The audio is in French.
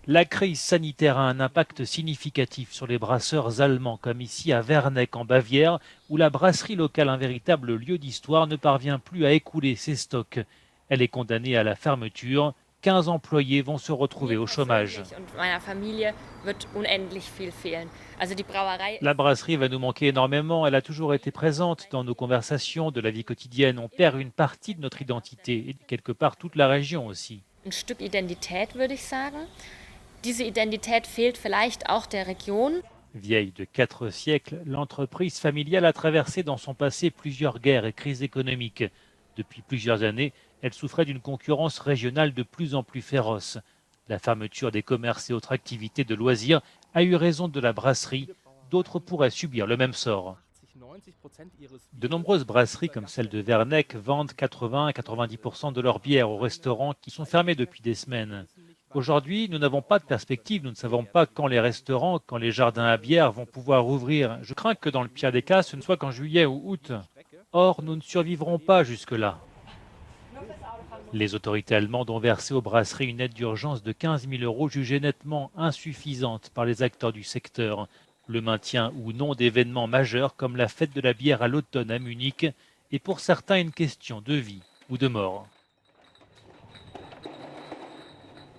La crise sanitaire a un impact significatif sur les brasseurs allemands, comme ici à Werneck en Bavière, où la brasserie locale, un véritable lieu d'histoire, ne parvient plus à écouler ses stocks. Elle est condamnée à la fermeture. 15 employés vont se retrouver Mir au chômage. persönlich und meiner Familie wird unendlich viel fehlen. Also die Brauerei La ist brasserie va nous manquer énormément. Elle a toujours été présente dans nos conversations de la vie quotidienne. On perd une partie de notre identité et quelque part toute la région aussi. ein Stück Identität, würde ich sagen. Diese Identität fehlt vielleicht auch der Region. Vieille de 4 siècles, l'entreprise familiale a traversé dans son passé plusieurs guerres et crises économiques. Depuis plusieurs années, elle souffrait d'une concurrence régionale de plus en plus féroce. La fermeture des commerces et autres activités de loisirs a eu raison de la brasserie. D'autres pourraient subir le même sort. De nombreuses brasseries comme celle de Werneck vendent 80 à 90% de leurs bières aux restaurants qui sont fermés depuis des semaines. Aujourd'hui, nous n'avons pas de perspective, nous ne savons pas quand les restaurants, quand les jardins à bière vont pouvoir rouvrir. Je crains que dans le pire des cas, ce ne soit qu'en juillet ou août. Or, nous ne survivrons pas jusque-là. Les autorités allemandes ont versé aux brasseries une aide d'urgence de 15 000 euros jugée nettement insuffisante par les acteurs du secteur. Le maintien ou non d'événements majeurs comme la fête de la bière à l'automne à Munich est pour certains une question de vie ou de mort.